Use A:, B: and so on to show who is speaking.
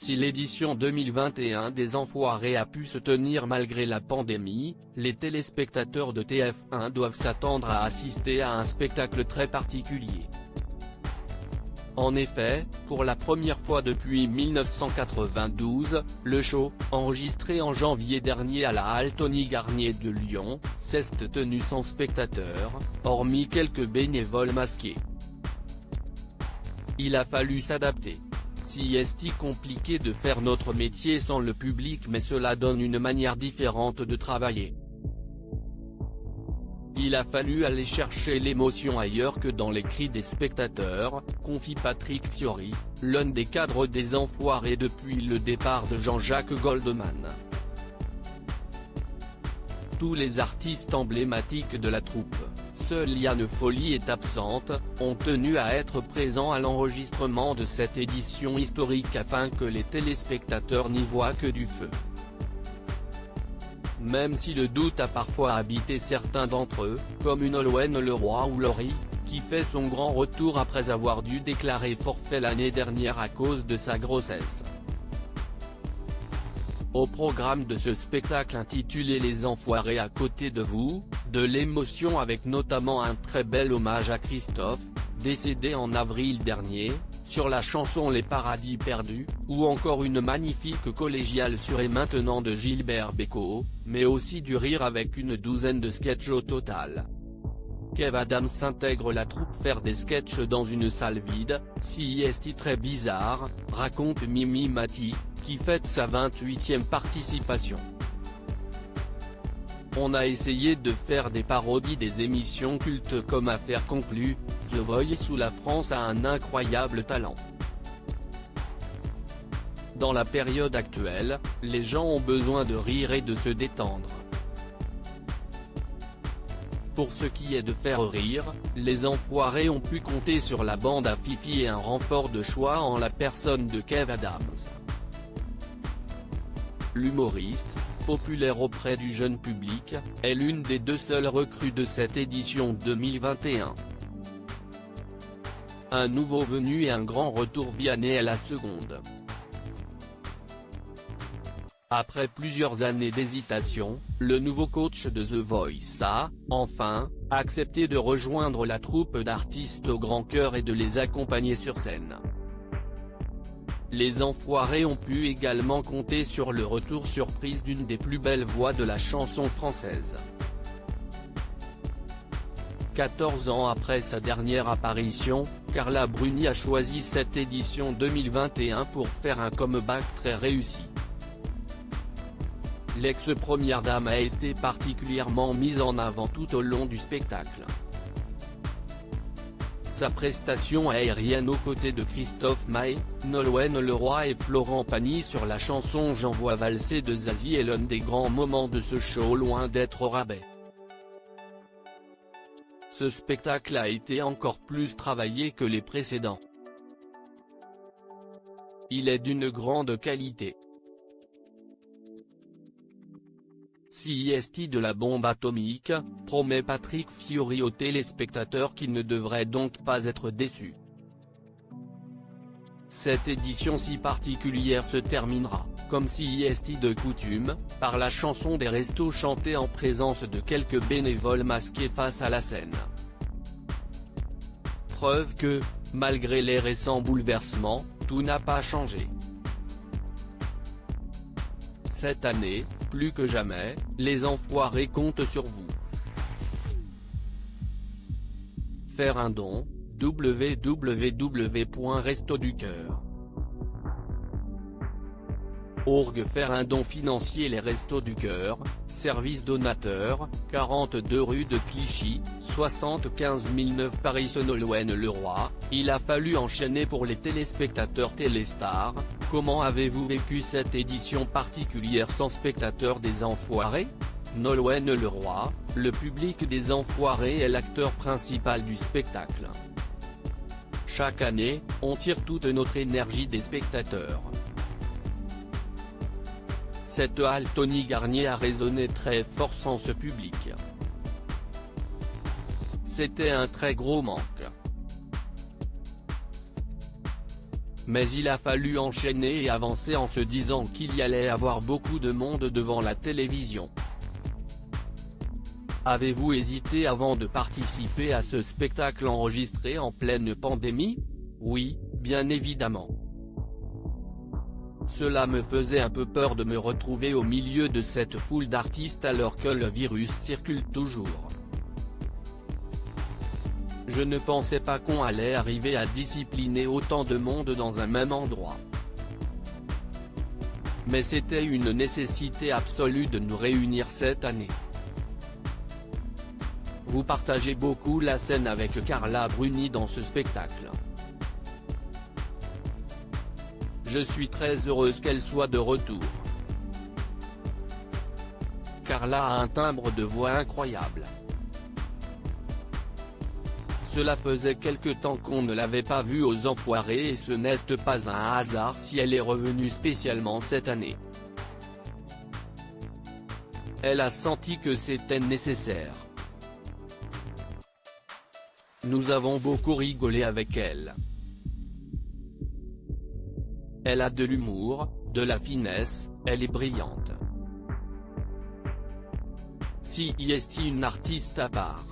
A: Si l'édition 2021 des Enfoirés a pu se tenir malgré la pandémie, les téléspectateurs de TF1 doivent s'attendre à assister à un spectacle très particulier. En effet, pour la première fois depuis 1992, le show, enregistré en janvier dernier à la Halle Tony Garnier de Lyon, s'est tenu sans spectateurs, hormis quelques bénévoles masqués. Il a fallu s'adapter. Si est compliqué de faire notre métier sans le public, mais cela donne une manière différente de travailler. Il a fallu aller chercher l'émotion ailleurs que dans les cris des spectateurs, confie Patrick Fiori, l'un des cadres des Enfoirés depuis le départ de Jean-Jacques Goldman. Tous les artistes emblématiques de la troupe, seule Liane Folly est absente, ont tenu à être présents à l'enregistrement de cette édition historique afin que les téléspectateurs n'y voient que du feu. Même si le doute a parfois habité certains d'entre eux, comme une Nolwenn Leroy ou Laurie, qui fait son grand retour après avoir dû déclarer forfait l'année dernière à cause de sa grossesse. Au programme de ce spectacle intitulé Les Enfoirés à côté de vous, de l'émotion avec notamment un très bel hommage à Christophe, décédé en avril dernier, sur la chanson Les Paradis Perdus, ou encore une magnifique collégiale sur Et maintenant de Gilbert Bécaud, mais aussi du rire avec une douzaine de sketchs au total. Kev Adams intègre la troupe faire des sketchs dans une salle vide, c'est très bizarre, raconte Mimi Mati, qui fête sa 28e participation. On a essayé de faire des parodies des émissions cultes comme Affaires conclues, The Voice où la France a un incroyable talent. Dans la période actuelle, les gens ont besoin de rire et de se détendre. Pour ce qui est de faire rire, les Enfoirés ont pu compter sur la bande à Fifi et un renfort de choix en la personne de Kev Adams. L'humoriste, populaire auprès du jeune public, est l'une des deux seules recrues de cette édition 2021. Un nouveau venu et un grand retour. Vianney est la seconde. Après plusieurs années d'hésitation, le nouveau coach de The Voice a, enfin, accepté de rejoindre la troupe d'artistes au grand cœur et de les accompagner sur scène. Les Enfoirés ont pu également compter sur le retour surprise d'une des plus belles voix de la chanson française. 14 ans après sa dernière apparition, Carla Bruni a choisi cette édition 2021 pour faire un comeback très réussi. L'ex-première dame a été particulièrement mise en avant tout au long du spectacle. Sa prestation aérienne aux côtés de Christophe Maé, Nolwenn Leroy et Florent Pagny sur la chanson J'envoie valser de Zazie est l'un des grands moments de ce show, loin d'être au rabais. Ce spectacle a été encore plus travaillé que les précédents. Il est d'une grande qualité. CIST de la bombe atomique, promet Patrick Fiori aux téléspectateurs qui ne devraient donc pas être déçus. Cette édition si particulière se terminera, comme CIST de coutume, par la chanson des restos chantée en présence de quelques bénévoles masqués face à la scène. Preuve que, malgré les récents bouleversements, tout n'a pas changé. Cette année, plus que jamais, les Enfoirés comptent sur vous. Faire un don, www.restoducœur.org. Faire un don financier. Les Restos du Cœur, service donateur, 42 rue de Clichy, 75 009 Paris. Nolwenn Leroy, il a fallu enchaîner pour les téléspectateurs Téléstar. Comment avez-vous vécu cette édition particulière sans spectateurs des Enfoirés? Nolwenn Leroy, le public des Enfoirés est l'acteur principal du spectacle. Chaque année, on tire toute notre énergie des spectateurs. Cette halle Tony Garnier a résonné très fort sans ce public. C'était un très gros manque. Mais il a fallu enchaîner et avancer en se disant qu'il y allait avoir beaucoup de monde devant la télévision. Avez-vous hésité avant de participer à ce spectacle enregistré en pleine pandémie? Oui, bien évidemment. Cela me faisait un peu peur de me retrouver au milieu de cette foule d'artistes alors que le virus circule toujours. Je ne pensais pas qu'on allait arriver à discipliner autant de monde dans un même endroit. Mais c'était une nécessité absolue de nous réunir cette année. Vous partagez beaucoup la scène avec Carla Bruni dans ce spectacle. Je suis très heureuse qu'elle soit de retour. Carla a un timbre de voix incroyable. Cela faisait quelque temps qu'on ne l'avait pas vue aux Enfoirés et ce n'est pas un hasard si elle est revenue spécialement cette année. Elle a senti que c'était nécessaire. Nous avons beaucoup rigolé avec elle. Elle a de l'humour, de la finesse, elle est brillante. Si est une artiste à part.